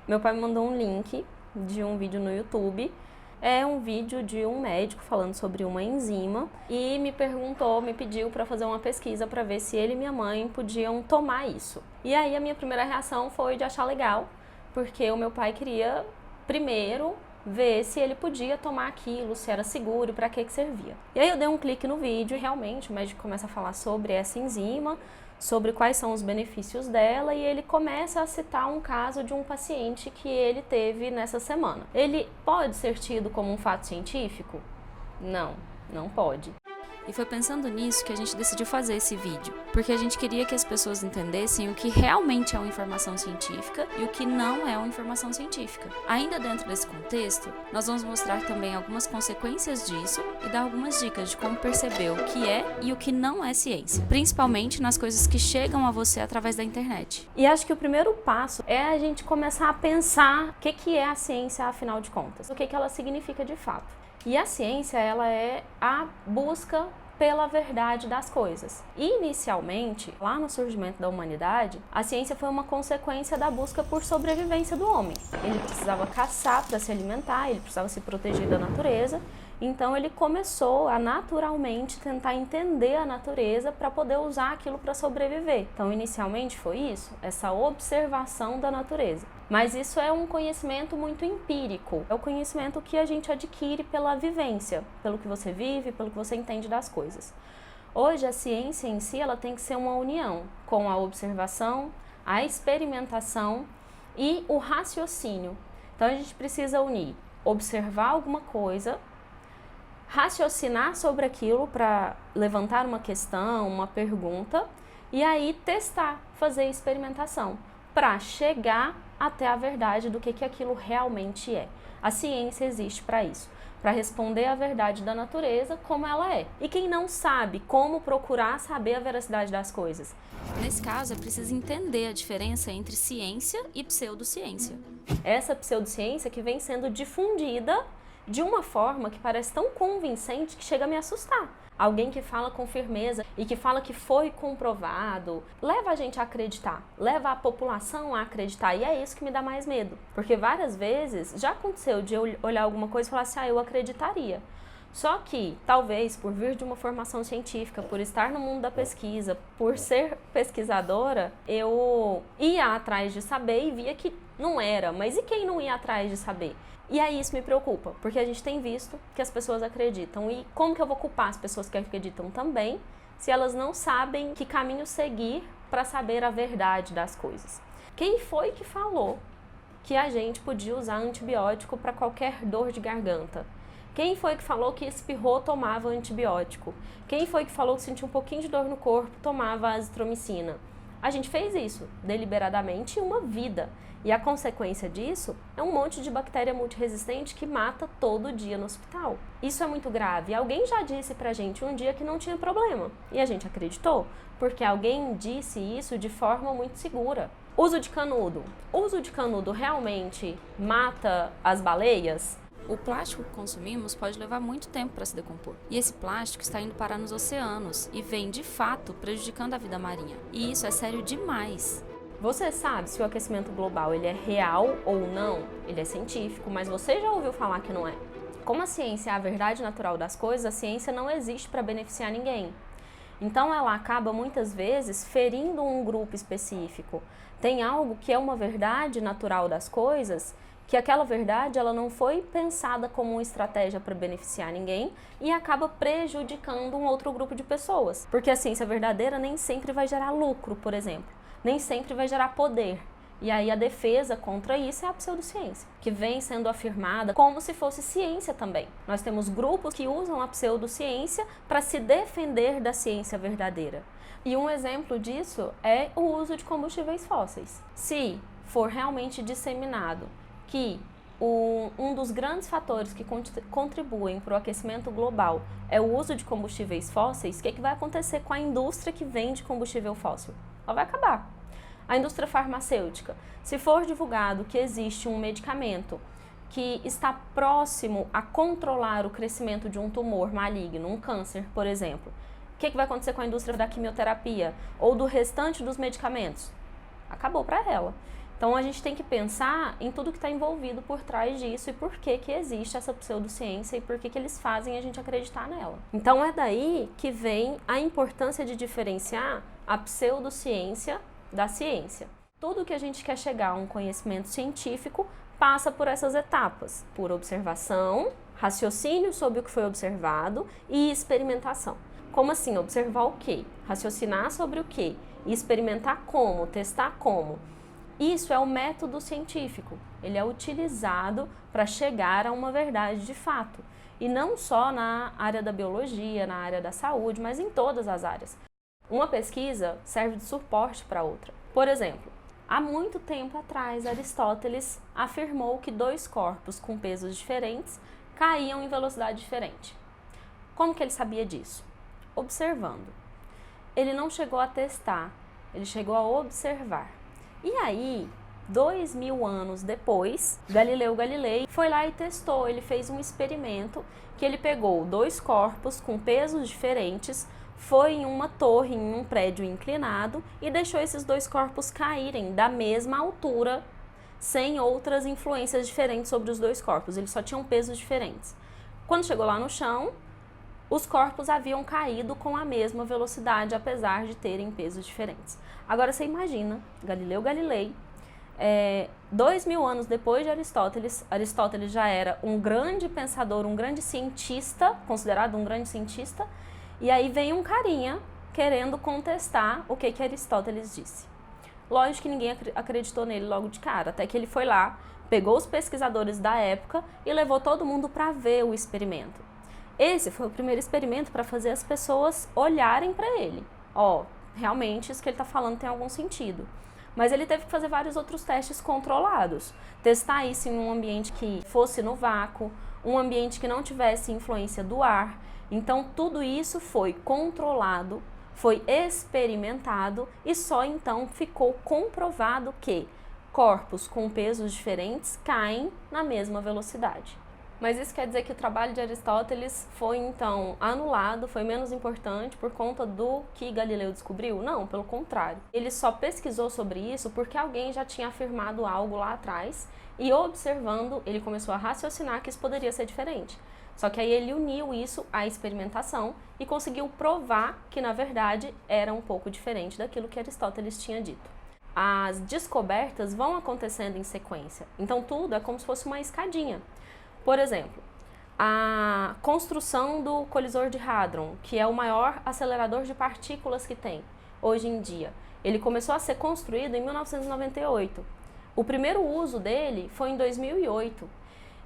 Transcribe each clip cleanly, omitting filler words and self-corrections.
Meu pai me mandou um link de um vídeo no YouTube. É um vídeo de um médico falando sobre uma enzima e me pediu para fazer uma pesquisa para ver se ele e minha mãe podiam tomar isso. E aí a minha primeira reação foi de achar legal, porque o meu pai queria primeiro ver se ele podia tomar aquilo, se era seguro e para que servia. E aí eu dei um clique no vídeo e realmente o médico começa a falar sobre essa enzima, sobre quais são os benefícios dela, e ele começa a citar um caso de um paciente que ele teve nessa semana. Ele pode ser tido como um fato científico? Não, não pode. E foi pensando nisso que a gente decidiu fazer esse vídeo, porque a gente queria que as pessoas entendessem o que realmente é uma informação científica e o que não é uma informação científica. Ainda dentro desse contexto, nós vamos mostrar também algumas consequências disso e dar algumas dicas de como perceber o que é e o que não é ciência, principalmente nas coisas que chegam a você através da internet. E acho que o primeiro passo é a gente começar a pensar o que é a ciência, afinal de contas, o que ela significa de fato. E a ciência, ela é a busca pela verdade das coisas. Inicialmente, lá no surgimento da humanidade, a ciência foi uma consequência da busca por sobrevivência do homem. Ele precisava caçar para se alimentar, ele precisava se proteger da natureza, então ele começou a naturalmente tentar entender a natureza para poder usar aquilo para sobreviver. Então, inicialmente foi isso, essa observação da natureza. Mas isso é um conhecimento muito empírico, é o conhecimento que a gente adquire pela vivência, pelo que você vive, pelo que você entende das coisas. Hoje, a ciência em si, ela tem que ser uma união com a observação, a experimentação e o raciocínio. Então, a gente precisa unir, observar alguma coisa, raciocinar sobre aquilo para levantar uma questão, uma pergunta, e aí testar, fazer experimentação, para chegar até a verdade do que aquilo realmente é. A ciência existe para isso, para responder a verdade da natureza como ela é. E quem não sabe como procurar saber a veracidade das coisas? Nesse caso, é preciso entender a diferença entre ciência e pseudociência. Essa pseudociência que vem sendo difundida de uma forma que parece tão convincente que chega a me assustar. Alguém que fala com firmeza e que fala que foi comprovado, leva a gente a acreditar, leva a população a acreditar, e é isso que me dá mais medo. Porque várias vezes já aconteceu de eu olhar alguma coisa e falar assim, eu acreditaria. Só que, talvez, por vir de uma formação científica, por estar no mundo da pesquisa, por ser pesquisadora, eu ia atrás de saber e via que não era. Mas e quem não ia atrás de saber? E aí isso me preocupa, porque a gente tem visto que as pessoas acreditam. E como que eu vou culpar as pessoas que acreditam também, se elas não sabem que caminho seguir para saber a verdade das coisas? Quem foi que falou que a gente podia usar antibiótico para qualquer dor de garganta? Quem foi que falou que espirrou, tomava antibiótico? Quem foi que falou que sentia um pouquinho de dor no corpo, tomava azitromicina? A gente fez isso deliberadamente em uma vida. E a consequência disso é um monte de bactéria multiresistente que mata todo dia no hospital. Isso é muito grave. Alguém já disse pra gente um dia que não tinha problema. E a gente acreditou, porque alguém disse isso de forma muito segura. Uso de canudo. Uso de canudo realmente mata as baleias? O plástico que consumimos pode levar muito tempo para se decompor. E esse plástico está indo parar nos oceanos e vem, de fato, prejudicando a vida marinha. E isso é sério demais. Você sabe se o aquecimento global ele é real ou não? Ele é científico, mas você já ouviu falar que não é. Como a ciência é a verdade natural das coisas, a ciência não existe para beneficiar ninguém. Então ela acaba muitas vezes ferindo um grupo específico. Tem algo que é uma verdade natural das coisas, que aquela verdade ela não foi pensada como uma estratégia para beneficiar ninguém e acaba prejudicando um outro grupo de pessoas. Porque a ciência verdadeira nem sempre vai gerar lucro, por exemplo. Nem sempre vai gerar poder. E aí a defesa contra isso é a pseudociência, que vem sendo afirmada como se fosse ciência também. Nós temos grupos que usam a pseudociência para se defender da ciência verdadeira. E um exemplo disso é o uso de combustíveis fósseis. Se for realmente disseminado que um dos grandes fatores que contribuem para o aquecimento global é o uso de combustíveis fósseis, o que vai acontecer com a indústria que vende combustível fóssil? Ela vai acabar. A indústria farmacêutica, se for divulgado que existe um medicamento que está próximo a controlar o crescimento de um tumor maligno, um câncer, por exemplo, o que vai acontecer com a indústria da quimioterapia ou do restante dos medicamentos? Acabou para ela. Então a gente tem que pensar em tudo que está envolvido por trás disso e por que existe essa pseudociência e por que eles fazem a gente acreditar nela. Então é daí que vem a importância de diferenciar a pseudociência da ciência. Tudo que a gente quer chegar a um conhecimento científico passa por essas etapas, por observação, raciocínio sobre o que foi observado e experimentação. Como assim? Observar o quê? Raciocinar sobre o quê? E experimentar como? Testar como? Isso é o método científico. Ele é utilizado para chegar a uma verdade de fato. E não só na área da biologia, na área da saúde, mas em todas as áreas. Uma pesquisa serve de suporte para outra. Por exemplo, há muito tempo atrás, Aristóteles afirmou que dois corpos com pesos diferentes caíam em velocidade diferente. Como que ele sabia disso? Observando. Ele não chegou a testar, ele chegou a observar. E aí, 2000 anos depois, Galileu Galilei foi lá e testou. Ele fez um experimento que ele pegou dois corpos com pesos diferentes, foi em uma torre, em um prédio inclinado e deixou esses dois corpos caírem da mesma altura, sem outras influências diferentes sobre os dois corpos. Eles só tinham pesos diferentes. Quando chegou lá no chão, os corpos haviam caído com a mesma velocidade, apesar de terem pesos diferentes. Agora você imagina, Galileu Galilei, 2000 anos depois de Aristóteles, Aristóteles já era um grande pensador, um grande cientista, considerado um grande cientista, e aí vem um carinha querendo contestar o que Aristóteles disse. Lógico que ninguém acreditou nele logo de cara, até que ele foi lá, pegou os pesquisadores da época e levou todo mundo para ver o experimento. Esse foi o primeiro experimento para fazer as pessoas olharem para ele. Realmente isso que ele está falando tem algum sentido. Mas ele teve que fazer vários outros testes controlados. Testar isso em um ambiente que fosse no vácuo, um ambiente que não tivesse influência do ar. Então tudo isso foi controlado, foi experimentado e só então ficou comprovado que corpos com pesos diferentes caem na mesma velocidade. Mas isso quer dizer que o trabalho de Aristóteles foi então anulado, foi menos importante por conta do que Galileu descobriu? Não, pelo contrário. Ele só pesquisou sobre isso porque alguém já tinha afirmado algo lá atrás e observando, ele começou a raciocinar que isso poderia ser diferente. Só que aí ele uniu isso à experimentação e conseguiu provar que na verdade era um pouco diferente daquilo que Aristóteles tinha dito. As descobertas vão acontecendo em sequência, então tudo é como se fosse uma escadinha. Por exemplo, a construção do colisor de Hadron, que é o maior acelerador de partículas que tem hoje em dia. Ele começou a ser construído em 1998. O primeiro uso dele foi em 2008.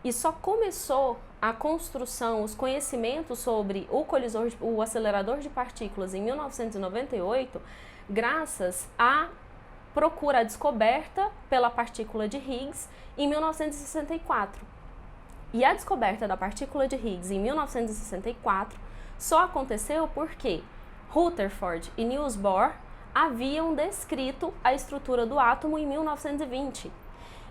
E só começou a construção, os conhecimentos sobre o acelerador de partículas em 1998, graças à procura, à descoberta pela partícula de Higgs em 1964. E a descoberta da partícula de Higgs em 1964 só aconteceu porque Rutherford e Niels Bohr haviam descrito a estrutura do átomo em 1920.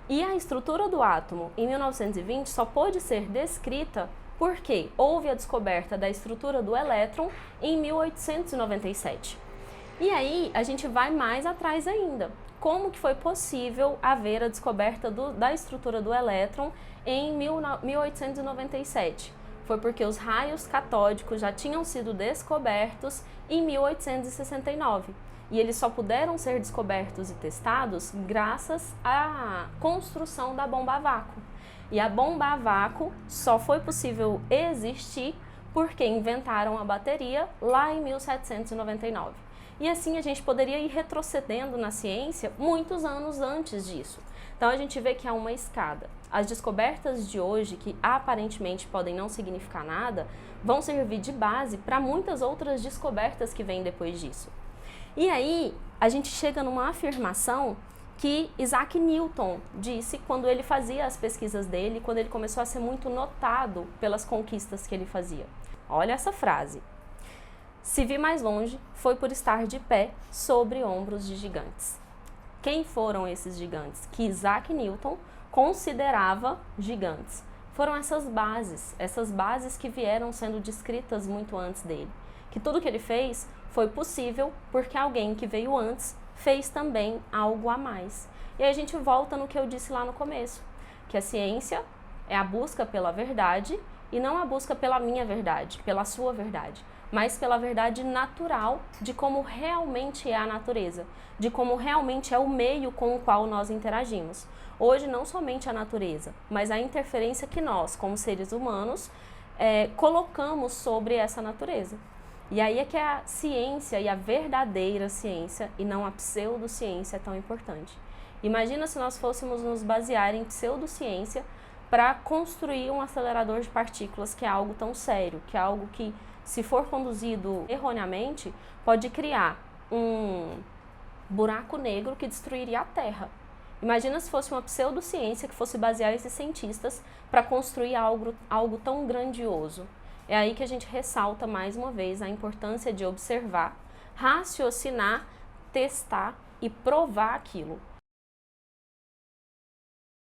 E a estrutura do átomo em 1920 só pôde ser descrita porque houve a descoberta da estrutura do elétron em 1897. E aí a gente vai mais atrás ainda. Como que foi possível haver a descoberta da estrutura do elétron em 1897? Foi porque os raios catódicos já tinham sido descobertos em 1869. E eles só puderam ser descobertos e testados graças à construção da bomba a vácuo. E a bomba a vácuo só foi possível existir porque inventaram a bateria lá em 1799. E assim a gente poderia ir retrocedendo na ciência muitos anos antes disso. Então a gente vê que há uma escada. As descobertas de hoje, que aparentemente podem não significar nada, vão servir de base para muitas outras descobertas que vêm depois disso. E aí a gente chega numa afirmação que Isaac Newton disse quando ele fazia as pesquisas dele, quando ele começou a ser muito notado pelas conquistas que ele fazia. Olha essa frase. Se vi mais longe, foi por estar de pé sobre ombros de gigantes. Quem foram esses gigantes que Isaac Newton considerava gigantes? Foram essas bases que vieram sendo descritas muito antes dele. Que tudo que ele fez foi possível porque alguém que veio antes fez também algo a mais. E aí a gente volta no que eu disse lá no começo, que a ciência é a busca pela verdade e não a busca pela minha verdade, pela sua verdade, mas pela verdade natural de como realmente é a natureza, de como realmente é o meio com o qual nós interagimos. Hoje, não somente a natureza, mas a interferência que nós, como seres humanos, colocamos sobre essa natureza. E aí é que a ciência e a verdadeira ciência, e não a pseudociência, é tão importante. Imagina se nós fôssemos nos basear em pseudociência para construir um acelerador de partículas, que é algo tão sério, que é algo que, se for conduzido erroneamente, pode criar um buraco negro que destruiria a Terra. Imagina se fosse uma pseudociência que fosse basear esses cientistas para construir algo tão grandioso. É aí que a gente ressalta mais uma vez a importância de observar, raciocinar, testar e provar aquilo.